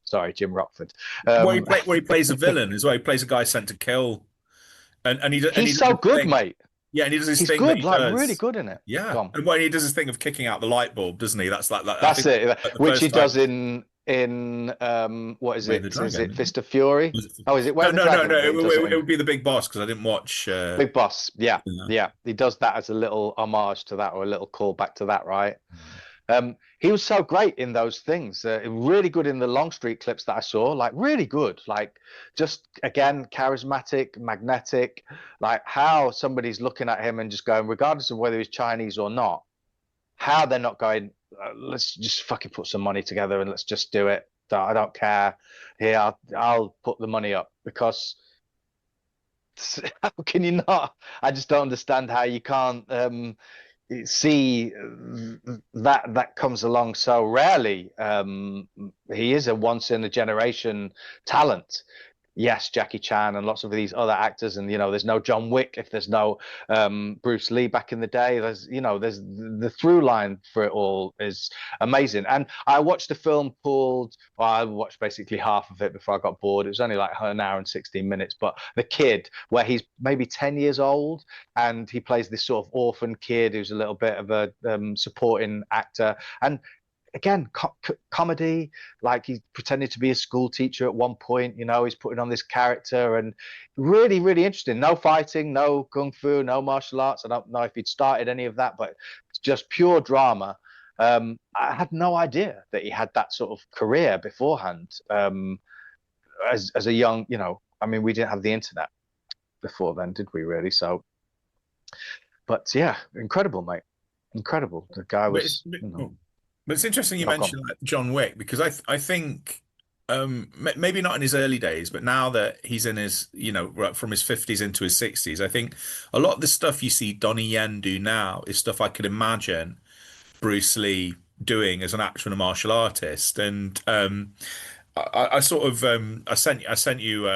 Sorry, Jim Rockford. Where he plays a villain as well. He plays a guy sent to kill, and he's so good, mate. Yeah, and he does his thing. He's good, like really good in it. Yeah, and when he does his thing of kicking out the light bulb, doesn't he? That's that's it. Which he does in what is it? Is it Fist of Fury? Oh, is it? No. It would be the Big Boss because I didn't watch. Big Boss. Yeah. He does that as a little homage to that, or a little callback to that, right? He was so great in those things. Really good in the Long Street clips that I saw. Like really good. Like just again charismatic, magnetic. Like how somebody's looking at him and just going, regardless of whether he's Chinese or not, how they're not going. Let's just fucking put some money together and let's just do it. I don't care. Here, I'll put the money up because. How can you not? I just don't understand how you can't see that comes along so rarely. He is a once in a generation talent. Yes, Jackie Chan and lots of these other actors, and there's no John Wick if there's no Bruce Lee back in the day. There's the through line for it all is amazing. And I watched a film called, well, I watched basically half of it before I got bored. It was only like an hour and 16 minutes, but The Kid, where he's maybe 10 years old and he plays this sort of orphan kid who's a little bit of a supporting actor. And again, comedy, like he's pretending to be a school teacher at one point, he's putting on this character, and really, really interesting. No fighting, no kung fu, no martial arts. I don't know if he'd started any of that, but it's just pure drama. I had no idea that he had that sort of career beforehand. As a young, I mean, we didn't have the internet before then, did we really? So, but yeah, incredible, mate. Incredible. The guy was, But it's interesting you mentioned like John Wick, because I think maybe not in his early days, but now that he's in his, right from his 50s into his 60s, I think a lot of the stuff you see Donnie Yen do now is stuff I could imagine Bruce Lee doing as an actor and a martial artist. And I sort of I sent you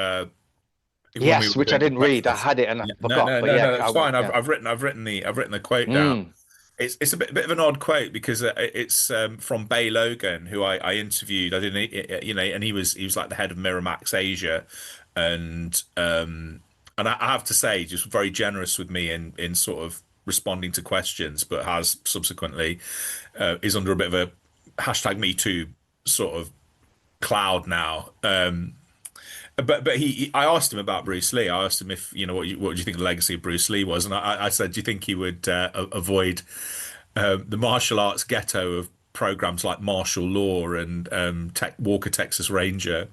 yes, which I didn't read. I had it and I forgot. No, that's fine. I've written the quote down. It's a bit of an odd quote because it's from Bay Logan, who I interviewed. I didn't, and he was like the head of Miramax Asia, and I have to say, just very generous with me in sort of responding to questions, but has subsequently is under a bit of a hashtag Me Too sort of cloud now. But I asked him about Bruce Lee. I asked him if what do you think the legacy of Bruce Lee was, and I said, do you think he would avoid the martial arts ghetto of programs like Martial Law and Walker Texas Ranger,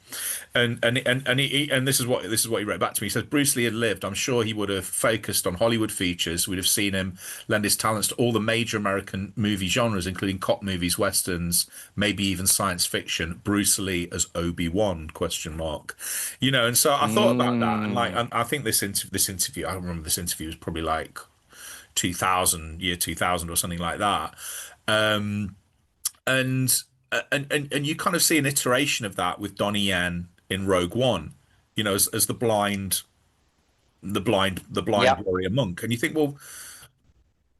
and this is what he wrote back to me. He says Bruce Lee had lived, I'm sure he would have focused on Hollywood features. We'd have seen him lend his talents to all the major American movie genres, including cop movies, westerns, maybe even science fiction. Bruce Lee as Obi-Wan ? And so I thought about that, and I think this interview, I remember this interview was probably like 2000 or something like that. And you kind of see an iteration of that with Donnie Yen in Rogue One, as the blind warrior monk, and you think, well,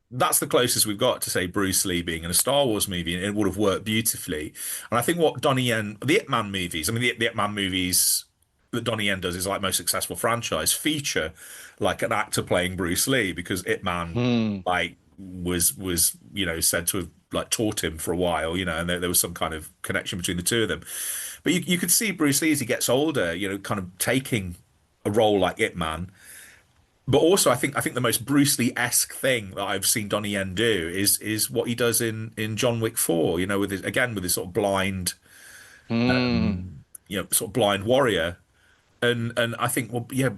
that's the closest we've got to say Bruce Lee being in a Star Wars movie, and it would have worked beautifully. And I think what Donnie Yen, the Ip Man movies, the Ip Man movies that Donnie Yen does is like most successful franchise, feature like an actor playing Bruce Lee, because Ip Man like was said to have like taught him for a while, and there was some kind of connection between the two of them. But you could see Bruce Lee as he gets older, kind of taking a role like Ip Man. But also, I think the most Bruce Lee-esque thing that I've seen Donnie Yen do is what he does in John Wick 4, with his sort of blind, sort of blind warrior, and I think, well, yeah,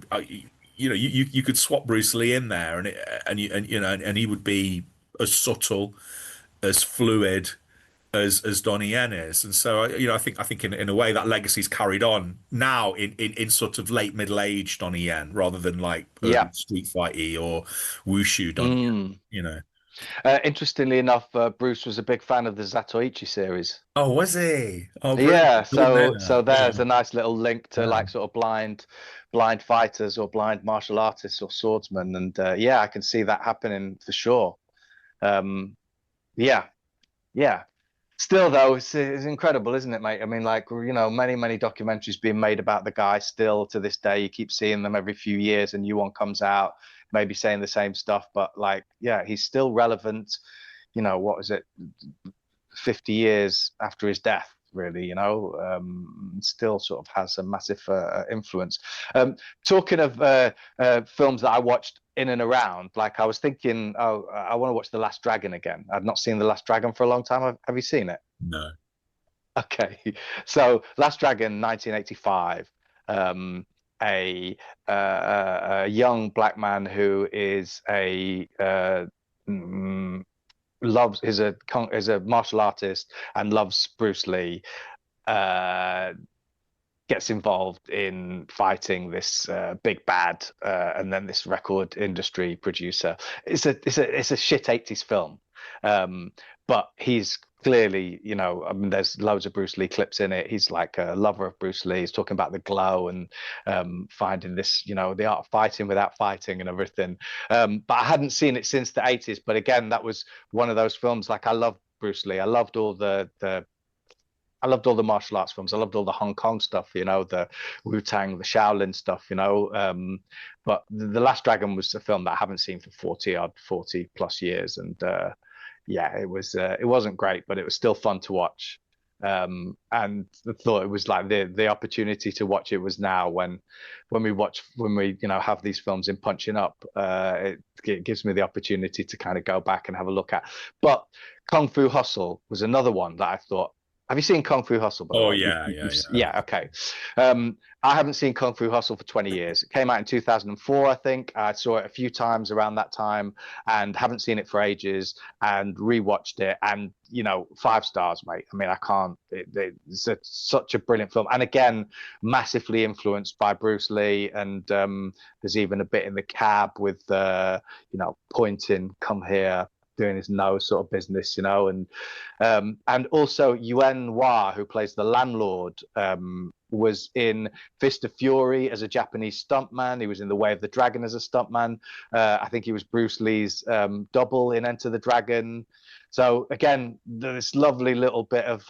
you could swap Bruce Lee in there, and he would be as subtle, as fluid as Donnie Yen is. And so I think in a way that legacy's carried on now in sort of late middle age Donnie Yen, rather than like street fighty or wushu Donnie Yen, Interestingly enough, Bruce was a big fan of the Zatoichi series. Oh, was he? Oh, yeah. So there's a nice little link to like sort of blind fighters or blind martial artists or swordsmen, and I can see that happening for sure. Still though, it's incredible, isn't it, mate? I mean, like, many documentaries being made about the guy still to this day. You keep seeing them every few years, a new one comes out, maybe saying the same stuff, but like, he's still relevant. What is it, 50 years after his death, really, still sort of has a massive influence. Talking of films that I watched in and around. Like I was thinking, oh, I want to watch The Last Dragon again. I've not seen The Last Dragon for a long time. Have you seen it? No. Okay, so Last Dragon, 1985. A young black man who is is a martial artist and loves Bruce Lee. Gets involved in fighting this big bad, and then this record industry producer. It's a shit 80s film, but he's clearly, I mean, there's loads of Bruce Lee clips in it. He's like a lover of Bruce Lee. He's talking about the glow and finding this, the art of fighting without fighting and everything. But I hadn't seen it since the 80s. But again, that was one of those films. Like I love Bruce Lee. I loved all the martial arts films. I loved all the Hong Kong stuff, the Wu-Tang, the Shaolin stuff, But The Last Dragon was a film that I haven't seen for 40 plus years. And it wasn't great, but it was still fun to watch. And I thought it was like the opportunity to watch it was now when we have these films in Punching Up. It gives me the opportunity to kind of go back and have a look at. But Kung Fu Hustle was another one that I thought. Have you seen Kung Fu Hustle? Oh, yeah. Okay. I haven't seen Kung Fu Hustle for 20 years. It came out in 2004, I think. I saw it a few times around that time and haven't seen it for ages and rewatched it. And, 5 stars, mate. I mean, I can't. It's such a brilliant film. And again, massively influenced by Bruce Lee. And there's even a bit in the cab with, pointing, come here, doing his nose sort of business, and also Yuen Wah, who plays the landlord, was in Fist of Fury as a Japanese stuntman. He was in The Way of the Dragon as a stuntman. I think he was Bruce Lee's double in Enter the Dragon. So again, this lovely little bit of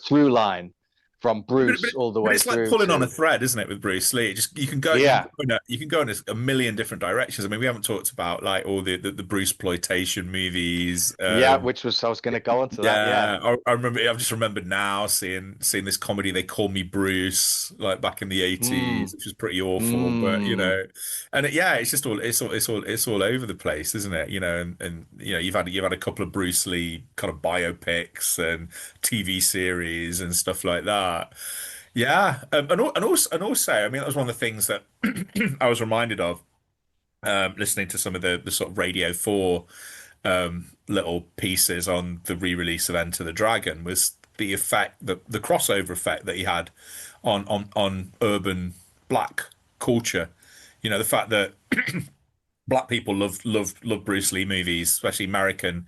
through line from Bruce all the way it's through. It's like pulling on a thread, isn't it, with Bruce Lee? You can go in a million different directions. I mean, we haven't talked about like all the Bruce exploitation movies. I was going to go into that. Yeah, I remember. I've just remembered now seeing this comedy, They Call Me Bruce, like back in the 80s, which was pretty awful. But it's all over the place, isn't it? And you've had a couple of Bruce Lee kind of biopics and TV series and stuff like that. Yeah, and also, I mean, that was one of the things that I was reminded of listening to some of the sort of Radio 4 little pieces on the re-release of Enter the Dragon, was the effect, the crossover effect that he had on urban black culture. The fact that black people love Bruce Lee movies, especially American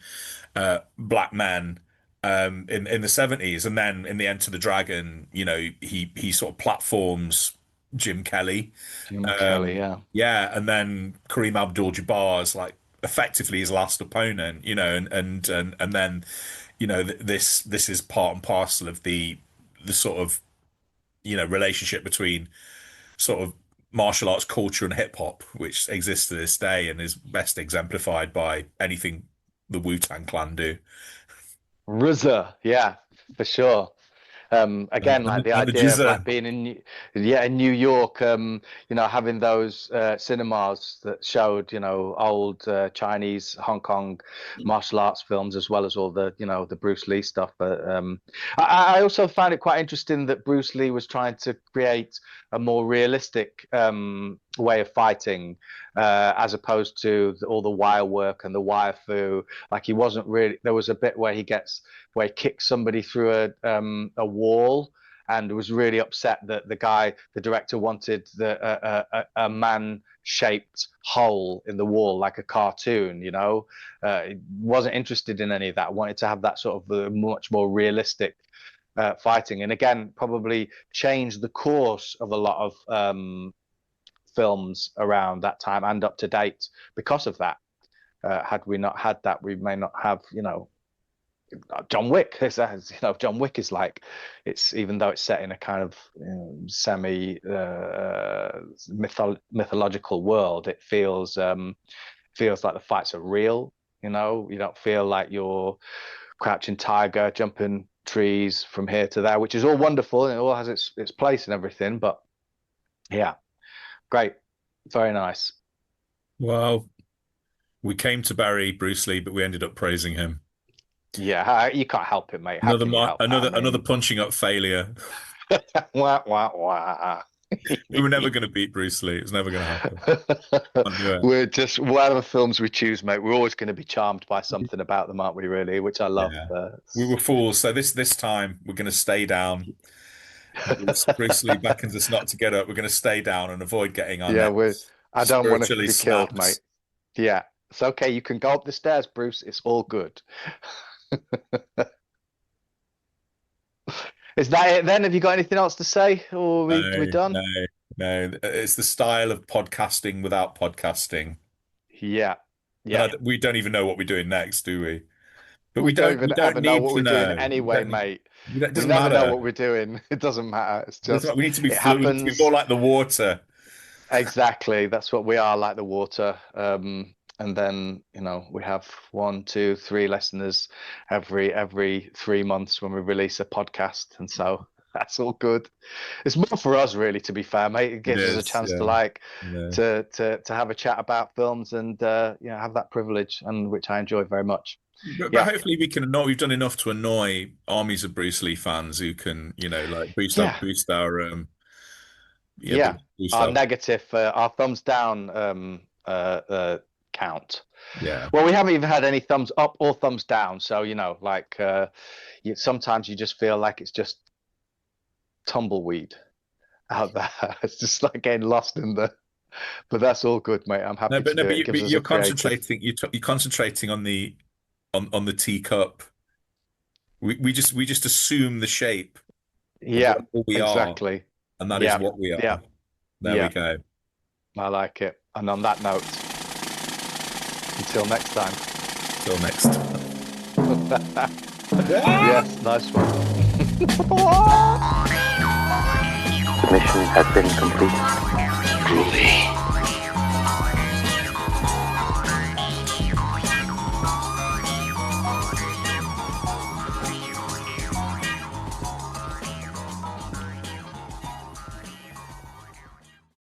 black men. In the 70s, and then in the Enter the Dragon, he sort of platforms Jim Kelly. Yeah, and then Kareem Abdul-Jabbar's like effectively his last opponent, and then this is part and parcel of the sort of relationship between sort of martial arts culture and hip hop, which exists to this day and is best exemplified by anything the Wu-Tang Clan do. RZA, yeah, for sure. Again, like the idea of like being in New York, having those cinemas that showed, old Chinese, Hong Kong martial arts films, as well as all the, the Bruce Lee stuff. But I also found it quite interesting that Bruce Lee was trying to create a more realistic way of fighting, as opposed to all the wire work and the wire fu. Like he wasn't really. There was a bit where he kicks somebody through a wall, and was really upset that the director wanted a man-shaped hole in the wall like a cartoon. He wasn't interested in any of that. Wanted to have that sort of much more realistic fighting, and again, probably changed the course of a lot of films around that time and up to date because of that. Had we not had that, we may not have, John Wick. John Wick is like, it's, even though it's set in a kind of semi mythological world, it feels like the fights are real. You don't feel like you're crouching tiger, jumping trees from here to there, which is all wonderful and it all has its place and everything. But yeah, great Very nice. Well, we came to bury Bruce Lee, but we ended up praising him. Yeah, you can't help it, mate. How can you help that? I mean... another punching up failure. Wah, wah, wah. We were never going to beat Bruce Lee. It was never going to happen. We're just, whatever films we choose, mate, we're always going to be charmed by something about them, aren't we, really? Which I love. Yeah. We were fools. So this time, we're going to stay down. Bruce Lee beckons us not to get up. We're going to stay down and avoid getting on. Yeah, I don't want to be snapped. killed, mate. Yeah, it's okay. You can go up the stairs, Bruce. It's all good. Is that it then? Have you got anything else to say, or are we done? No. It's the style of podcasting without podcasting. Yeah. We don't even know what we're doing next, do we? But we don't know what we're doing anyway, mate. We never know what we're doing. It doesn't matter. It's just we need to be fluid. We need to be more like the water. Exactly. That's what we are, like the water. And then, we have 1, 2, 3 listeners every 3 months when we release a podcast. And so that's all good. It's more for us, really, to be fair, mate. It gives us a chance to have a chat about films and have that privilege, and which I enjoy very much. But hopefully we can annoy. We've done enough to annoy armies of Bruce Lee fans who can, boost our our negative, our thumbs down count. Yeah. Well, we haven't even had any thumbs up or thumbs down. So sometimes you just feel like it's just tumbleweed out there. It's just like getting lost in the. But that's all good, mate. I'm happy. But you're concentrating. You're concentrating on the teacup. We just assume the shape. Yeah, we exactly. Are, and that is what we are. Yeah. There we go. I like it. And on that note, until next time. Till next time. Yes, nice one. The mission has been completed. Truly.